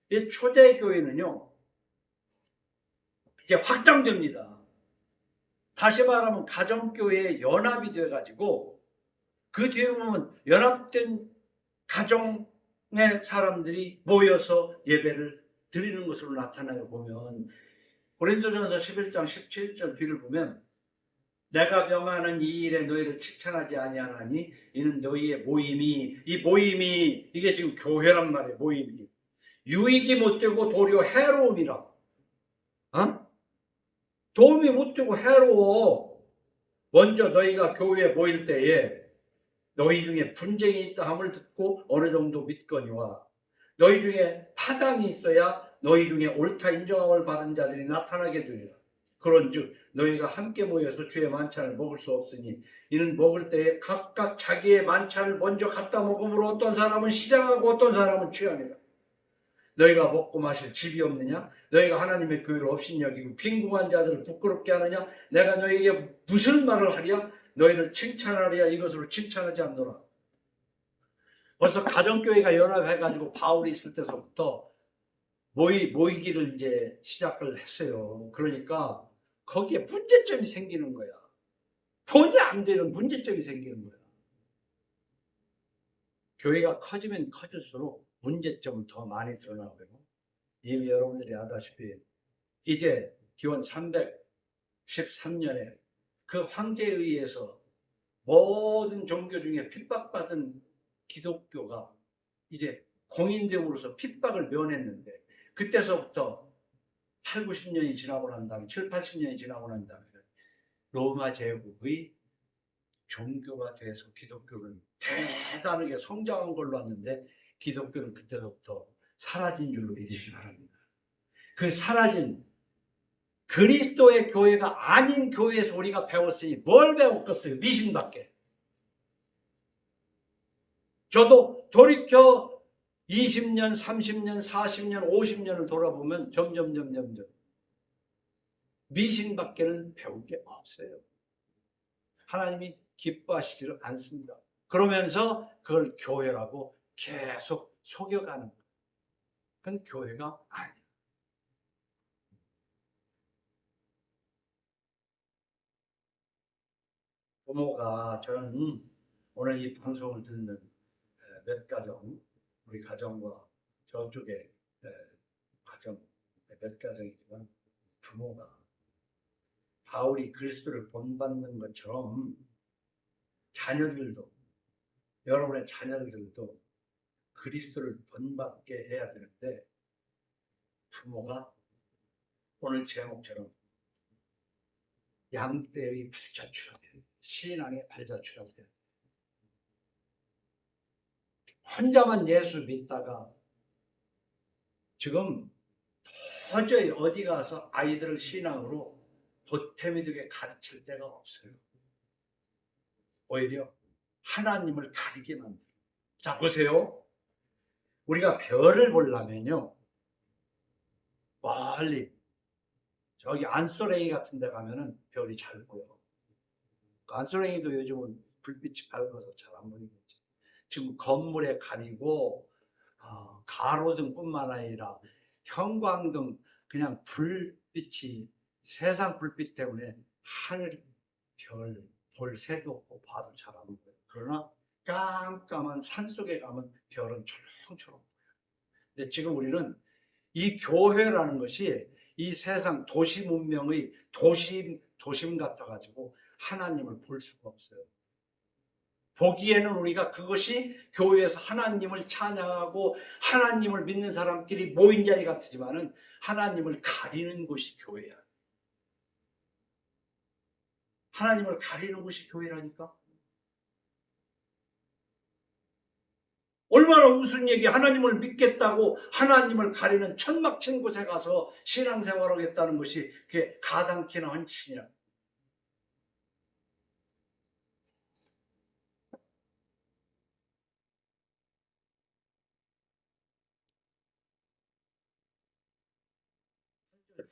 이 초대교회는요 이제 확장됩니다. 다시 말하면 가정교회의 연합이 돼가지고 그 뒤에 보면 연합된 가정의 사람들이 모여서 예배를 드리는 것으로 나타나요. 보면 고린도전서 11장 17절 뒤를 보면 내가 명하는 이 일에 너희를 칭찬하지 아니하나니 이는 너희의 모임이 이 모임이 이게 지금 교회란 말이에요. 모임이 유익이 못되고 도리어 해로움이라. 도움이 못되고 해로워. 먼저 너희가 교회에 모일 때에 너희 중에 분쟁이 있다 함을 듣고 어느 정도 믿거니와 너희 중에 파당이 있어야 너희 중에 옳다 인정함을 받은 자들이 나타나게 되리라. 그런즉 너희가 함께 모여서 주의 만찬을 먹을 수 없으니 이는 먹을 때에 각각 자기의 만찬을 먼저 갖다 먹음으로 어떤 사람은 시장하고 어떤 사람은 취하니라. 너희가 먹고 마실 집이 없느냐? 너희가 하나님의 교회를 없인 여기고 빈궁한 자들을 부끄럽게 하느냐? 내가 너희에게 무슨 말을 하랴? 너희를 칭찬하랴? 이것으로 칭찬하지 않노라. 벌써 가정교회가 연합해가지고 바울이 있을 때서부터 모이기를 이제 시작을 했어요. 그러니까 거기에 문제점이 생기는 거야. 돈이 안 되는 문제점이 생기는 거야. 교회가 커지면 커질수록 문제점은 더 많이 드러나고요. 이미 여러분들이 아다시피 이제 기원 313년에 그 황제에 의해서 모든 종교 중에 핍박받은 기독교가 이제 공인됨으로써 핍박을 면했는데 그때서부터 8, 90년이 지나고 난 다음에 7, 80년이 지나고 난 다음에 로마 제국의 종교가 돼서 기독교는 대단하게 성장한 걸로 왔는데 기독교는 그때부터 사라진 줄로 믿으시기 바랍니다. 그 사라진 그리스도의 교회가 아닌 교회에서 우리가 배웠으니 뭘 배웠겠어요? 미신밖에. 저도 돌이켜 20년, 30년, 40년, 50년을 돌아보면 점점 미신밖에는 배울 게 없어요. 하나님이 기뻐하시지를 않습니다. 그러면서 그걸 교회라고 계속 속여가는 거예요. 그건 교회가 아니에요. 부모가 저는 오늘 이 방송을 듣는 몇 가정, 우리 가정과 저쪽에 가정 몇 가정이지만 부모가 바울이 그리스도를 본받는 것처럼 자녀들도 여러분의 자녀들도 그리스도를 본받게 해야 되는데 부모가 오늘 제목처럼 양떼의 발자취가 돼요. 신앙의 발자취가 돼요. 혼자만 예수 믿다가 지금 도저히 어디 가서 아이들을 신앙으로 보탬이 되게 가르칠 데가 없어요. 오히려 하나님을 가리게 만들어요. 자, 보세요. 우리가 별을 보려면요, 멀리 저기 안소랭이 같은 데 가면은 별이 잘 보여. 안소랭이도 요즘은 불빛이 밝아서 잘 안 보이겠지. 지금 건물에 가리고 가로등뿐만 아니라 형광등, 그냥 불빛이 세상 불빛 때문에 하늘 별 볼 새도 없고 봐도 잘 안 보여요. 그러나 깜깜한 산속에 가면 별은 초롱초롱 보여요. 근데 지금 우리는 이 교회라는 것이 이 세상 도시 문명의 도심 같아가지고 하나님을 볼 수가 없어요. 보기에는 우리가 그것이 교회에서 하나님을 찬양하고 하나님을 믿는 사람끼리 모인 자리 같지만은 하나님을 가리는 곳이 교회야. 하나님을 가리는 곳이 교회라니까. 얼마나 무슨 얘기, 하나님을 믿겠다고 하나님을 가리는 천막친 곳에 가서 신앙생활을 하겠다는 것이 그게 가당키나 헌치냐.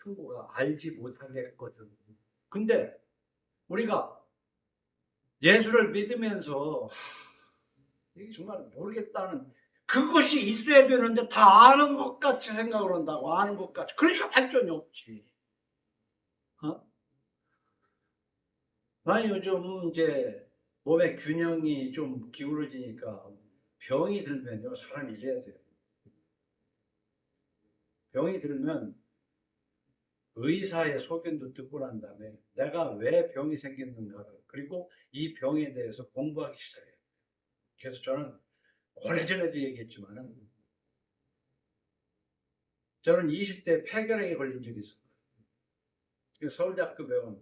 충고가 알지 못하겠거든. 근데 우리가 예수를 믿으면서 이게 정말 모르겠다는, 그것이 있어야 되는데 다 아는 것 같이 생각을 한다고. 아는 것 같이. 그러니까 발전이 없지. 나 요즘 이제 몸의 균형이 좀 기울어지니까 병이 들면요, 사람이 이래야 돼요. 병이 들면 의사의 소견도 듣고 난 다음에 내가 왜 병이 생겼는가를, 그리고 이 병에 대해서 공부하기 시작해요. 그래서 저는 오래전에도 얘기했지만은 저는 20대 폐결핵에 걸린 적이 있어요. 서울대학교 병원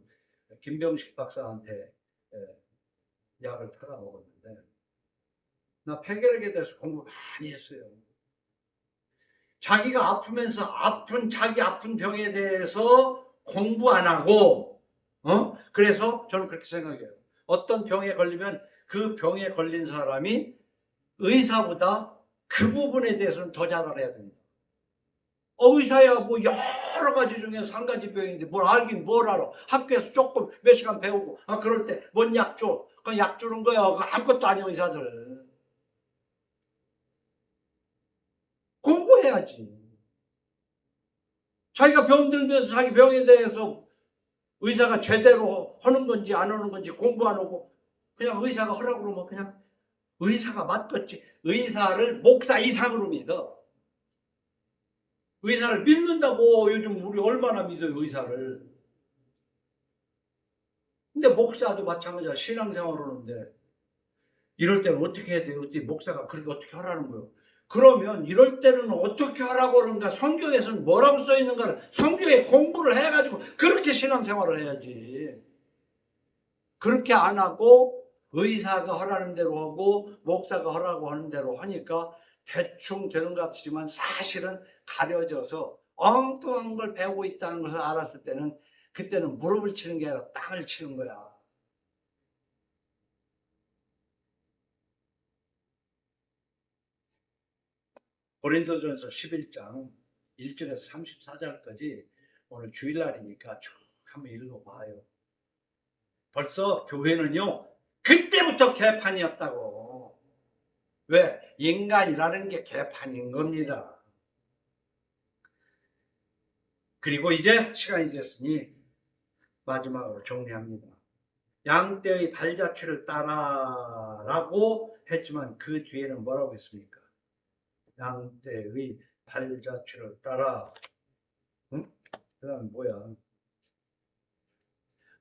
김병식 박사한테 약을 타다 먹었는데, 나 폐결핵에 대해서 공부 많이 했어요. 자기가 아프면서 자기 아픈 병에 대해서 공부 안 하고, 그래서 저는 그렇게 생각해요. 어떤 병에 걸리면 그 병에 걸린 사람이 의사보다 그 부분에 대해서는 더 잘 알아야 됩니다. 의사야 뭐 여러 가지 중에서 한 가지 병인데 뭘 알긴 뭘 알아. 학교에서 조금 몇 시간 배우고, 그럴 때 뭔 약 줘. 그냥 약 주는 거야. 아무것도 아니야, 의사들. 공부해야지. 자기가 병들면서 자기 병에 대해서 의사가 제대로 하는 건지 안 하는 건지 공부 안 하고 그냥 의사가 하라고 그러면 그냥 의사가 맞겠지. 의사를 목사 이상으로 믿어. 의사를 믿는다고. 요즘 우리 얼마나 믿어요, 의사를. 근데 목사도 마찬가지야. 신앙생활 하는데 이럴 때는 어떻게 해야 돼요? 목사가 그렇게 어떻게 하라는 거예요? 그러면 이럴 때는 어떻게 하라고 그런가? 성경에서는 뭐라고 써 있는가를 성경에 공부를 해가지고 그렇게 신앙생활을 해야지. 그렇게 안 하고 의사가 하라는 대로 하고 목사가 하라고 하는 대로 하니까 대충 되는 것 같지만 사실은 가려져서 엉뚱한 걸 배우고 있다는 것을 알았을 때는 그때는 무릎을 치는 게 아니라 땅을 치는 거야. 고린도전서 11장 1절에서 34절까지 오늘 주일날이니까 쭉 한번 읽어봐요. 벌써 교회는요 그때부터 개판이었다고. 왜? 인간이라는 게 개판인 겁니다. 그리고 이제 시간이 됐으니 마지막으로 정리합니다. 양떼의 발자취를 따라라고 했지만 그 뒤에는 뭐라고 했습니까? 양떼의 발자취를 따라. 응? 그 다음 뭐야?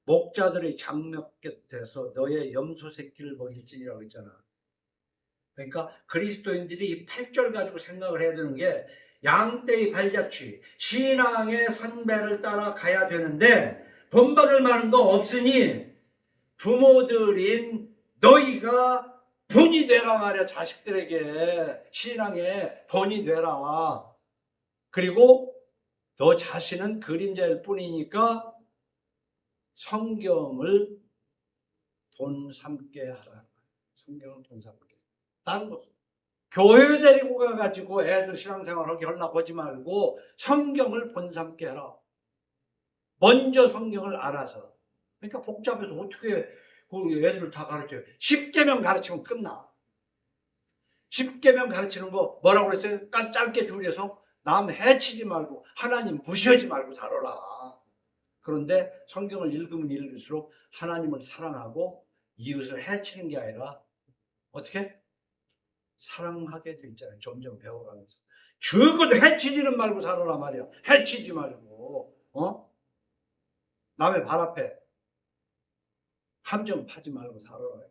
목자들의 장막 곁에서 너의 염소 새끼를 먹일지니라고 했잖아. 그러니까 그리스도인들이 이 8절 가지고 생각을 해야 되는 게 양떼의 발자취, 신앙의 선배를 따라 가야 되는데 본받을 만한 거 없으니 부모들인 너희가 본이 되라 말이야. 자식들에게 신앙의 본이 되라. 그리고 너 자신은 그림자일 뿐이니까 성경을 돈 삼게 하라. 성경을 돈 삼게. 다른 거 교회 데리고 가가지고 애들 신앙생활하게 하려고 하지 말고 성경을 본 삼게 해라. 먼저 성경을 알아서. 그러니까 복잡해서 어떻게 그 애들을 다 가르쳐요. 10계명 가르치면 끝나. 10계명 가르치는 거 뭐라고 그랬어요? 짧게 줄여서 남 해치지 말고 하나님 무시하지 말고 살아라. 그런데 성경을 읽으면 읽을수록 하나님을 사랑하고 이웃을 해치는 게 아니라 어떻게? 사랑하게 돼 있잖아요. 점점 배워가면서. 죽어도 해치지는 말고 살아라 말이야. 해치지 말고. 남의 발 앞에 함정 파지 말고 살아라.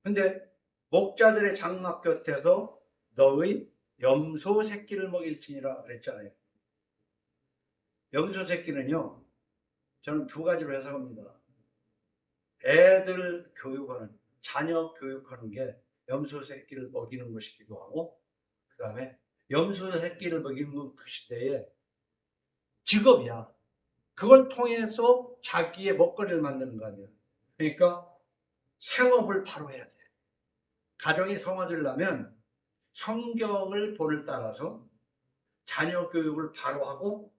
근데 목자들의 장막 곁에서 너의 염소 새끼를 먹일지니라 그랬잖아요. 염소 새끼는요, 저는 두 가지로 해석합니다. 애들 교육하는, 자녀 교육하는 게 염소 새끼를 먹이는 것이기도 하고, 그 다음에 염소 새끼를 먹이는 건 그 시대의 직업이야. 그걸 통해서 자기의 먹거리를 만드는 거 아니야. 그러니까 생업을 바로 해야 돼. 가정이 성화되려면 성경을 본을 따라서 자녀 교육을 바로 하고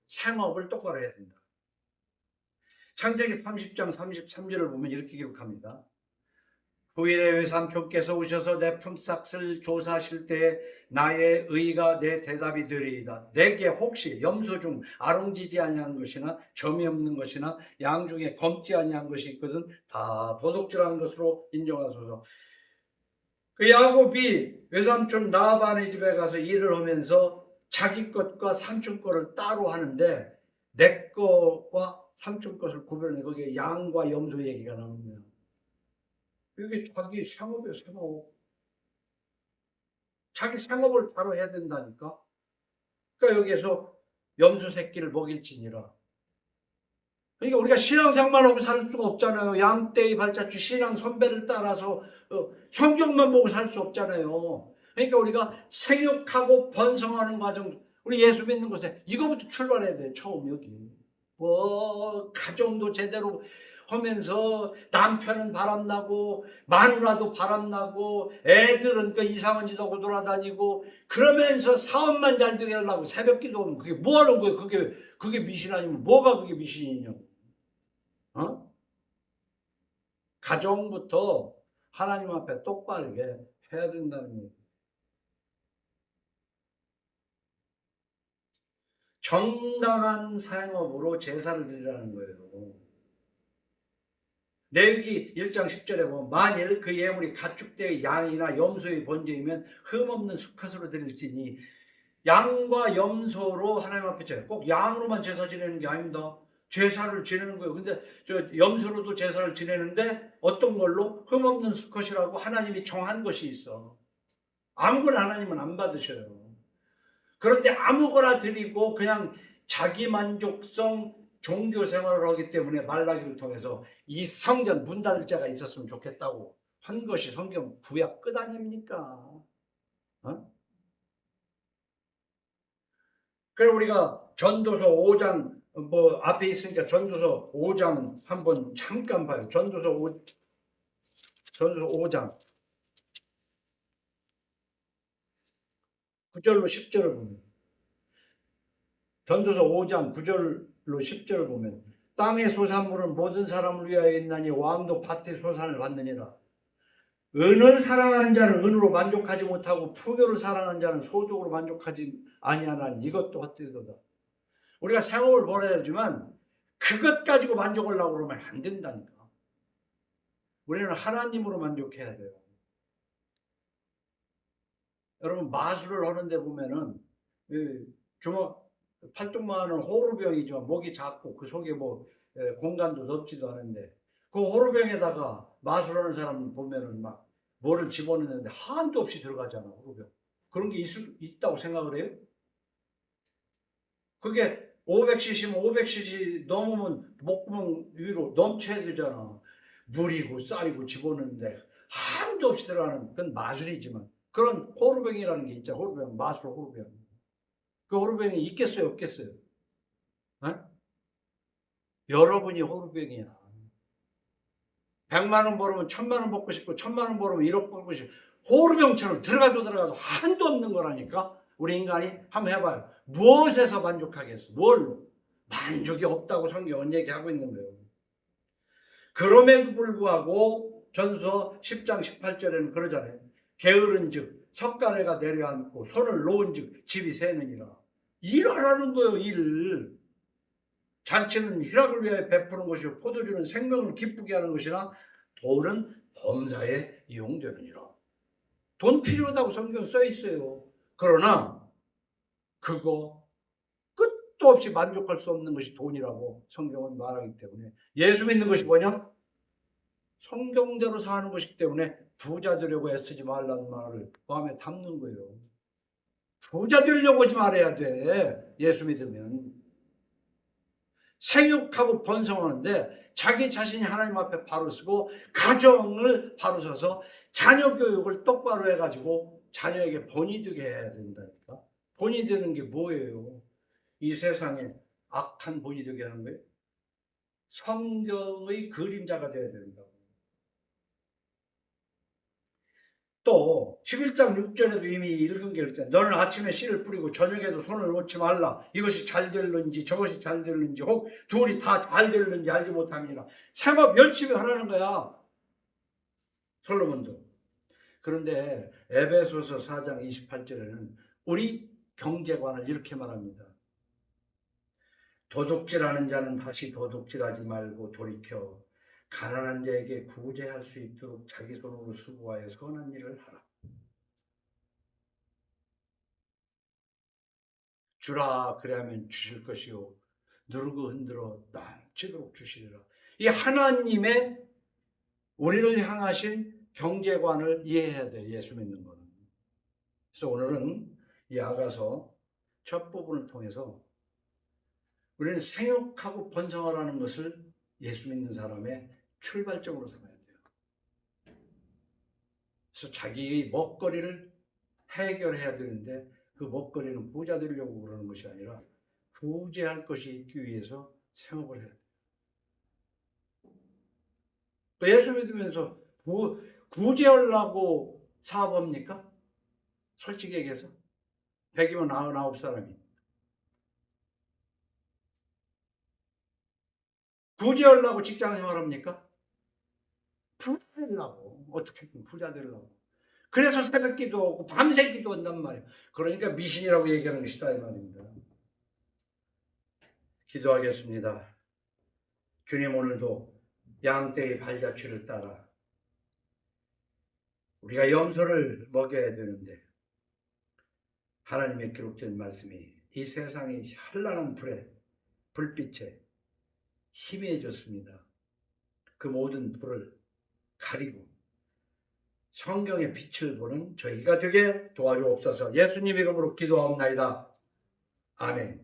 생업을 똑바로 해야 된다. 창세기 30장 33절을 보면 이렇게 기록합니다. 후일에 외삼촌께서 오셔서 내 품삯을 조사하실 때에 나의 의가 내 대답이 되리이다. 내게 혹시 염소 중 아롱지지 아니한 것이나 점이 없는 것이나 양 중에 검지 아니한 것이 있거든 다 도둑질한 것으로 인정하소서. 그 야곱이 외삼촌 라반의 집에 가서 일을 하면서 자기 것과 삼촌 거를 따로 하는데 내 것과 삼촌 것을 구별해 거기에 양과 염소 얘기가 나오는 거예요. 이게 자기 생업이에요, 생업. 자기 생업을 바로 해야 된다니까. 그러니까 여기에서 염소 새끼를 먹일지니라. 그러니까 우리가 신앙생활만 하고 살 수가 없잖아요. 양떼의 발자취 신앙 선배를 따라서 성경만 보고 살 수 없잖아요. 그러니까 우리가 생육하고 번성하는 과정, 우리 예수 믿는 곳에 이거부터 출발해야 돼요. 처음 여기. 가정도 제대로 하면서 남편은 바람나고 마누라도 바람나고 애들은 그 이상한 짓 하고 돌아다니고 그러면서 사업만 잘 되게 하려고 새벽 기도하면 그게 뭐 하는 거예요? 그게 미신 아니면 뭐가 그게 미신이냐고. 가정부터 하나님 앞에 똑바르게 해야 된다는 얘기. 정당한 생업으로 제사를 드리라는 거예요. 레위기 1장 10절에 보면 만일 그 예물이 가축대의 양이나 염소의 번제이면 흠없는 수컷으로 드릴지니 양과 염소로 하나님 앞에 꼭 양으로만 제사 지내는 게 아닙니다. 제사를 지내는 거예요. 근데 저 염소로도 제사를 지내는데 어떤 걸로? 흠없는 수컷이라고 하나님이 정한 것이 있어. 아무거나 하나님은 안 받으셔요. 그런데 아무거나 드리고 그냥 자기 만족성 종교 생활을 하기 때문에 말라기를 통해서 이 성전 문 닫을 자가 있었으면 좋겠다고 한 것이 성경 구약 끝 아닙니까? 어? 그래 우리가 전도서 5장 뭐 앞에 있으니까 전도서 5장 한번 잠깐 봐요. 전도서 5장 9절로 10절을 보면 전도서 5장 9절로 10절을 보면 땅의 소산물은 모든 사람을 위하여 있나니 왕도 밭의 소산을 받느니라. 은을 사랑하는 자는 은으로 만족하지 못하고 풍요를 사랑하는 자는 소득으로 만족하지 아니하나니 이것도 헛되도다. 우리가 생업을 벌어야 되지만 그것 가지고 만족하려고 그러면 안 된다니까. 우리는 하나님으로 만족해야 돼요. 여러분 마술을 하는데 보면은 팔뚝만은 호루병이지만 목이 작고 그 속에 뭐 공간도 넓지도 않은데 그 호루병에다가 마술하는 사람 보면은 막 뭐를 집어넣는데 한도 없이 들어가잖아. 호루병. 그런 게 있다고 생각을 해요? 그게 500cc면 500cc 넘으면 목구멍 위로 넘쳐야 되잖아. 물이고 쌀이고 집어넣는데 한도 없이 들어가는 그건 마술이지만 그런 호루병이라는 게 있잖아. 호루병, 마술 호루병. 그 호루병이 있겠어요, 없겠어요? 어? 여러분이 호루병이야. 100만 원 벌으면 1000만 원 받고 싶고 1000만 원 벌으면 1억 벌고 싶고 호루병처럼 들어가도 한도 없는 거라니까. 우리 인간이 한번 해봐요. 무엇에서 만족하겠어? 뭘로? 만족이 없다고 성경은 얘기하고 있는 거예요. 그럼에도 불구하고 전서 10장 18절에는 그러잖아요. 게으른 즉 석가래가 내려앉고 손을 놓은 즉 집이 새느니라. 일하라는 거예요. 일을. 잔치는 희락을 위하여 베푸는 것이요 포도주는 생명을 기쁘게 하는 것이나 돈은 범사에 이용되느니라. 돈 필요하다고 성경 써 있어요. 그러나 그거 끝도 없이 만족할 수 없는 것이 돈이라고 성경은 말하기 때문에 예수 믿는 것이 뭐냐? 성경대로 사는 것이기 때문에 부자 되려고 애쓰지 말라는 말을 마음에 담는 거예요. 부자 되려고 하지 말아야 돼. 예수 믿으면. 생육하고 번성하는데 자기 자신이 하나님 앞에 바로 서고 가정을 바로 서서 자녀 교육을 똑바로 해가지고 자녀에게 본이 되게 해야 된다니까. 본이 되는 게 뭐예요? 이 세상에 악한 본이 되게 하는 거예요? 성경의 그림자가 되어야 된다고. 또 11장 6절에도 이미 읽은 게 있잖아요. 너는 아침에 씨를 뿌리고 저녁에도 손을 놓지 말라. 이것이 잘 될는지 저것이 잘 될는지 혹 둘이 다 잘 될는지 알지 못함이니라. 생업 열심히 하라는 거야. 솔로몬도. 그런데 에베소서 4장 28절에는 우리 경제관을 이렇게 말합니다. 도둑질하는 자는 다시 도둑질하지 말고 돌이켜 가난한 자에게 구제할 수 있도록 자기 손으로 수고하여 선한 일을 하라. 주라 그래야면 주실 것이요 누르고 흔들어 넘치도록 주시리라. 이 하나님의 우리를 향하신 경제관을 이해해야 돼요. 예수 믿는 거는. 그래서 오늘은 이 아가서 첫 부분을 통해서 우리는 생육하고 번성하라는 것을 예수 믿는 사람의 출발점으로 삼아야 돼요. 그래서 자기의 먹거리를 해결해야 되는데 그 먹거리는 부자 되려고 그러는 것이 아니라 구제할 것이 있기 위해서 생업을 해야 돼요. 예수 믿으면서 구제하려고 사업합니까? 솔직히 얘기해서 100이면 99사람이 구제하려고 직장 생활합니까? 부자 되려고. 어떻게든 부자 되려고. 그래서 새벽 기도하고 밤새 기도한단 말이에요. 그러니까 미신이라고 얘기하는 것이다 이 말입니다. 기도하겠습니다. 주님 오늘도 양떼의 발자취를 따라 우리가 염소를 먹여야 되는데 하나님의 기록된 말씀이 이 세상의 현란한 불빛에 희미해졌습니다. 그 모든 불을 가리고 성경의 빛을 보는 저희가 되게 도와주옵소서. 예수님 이름으로 기도하옵나이다. 아멘.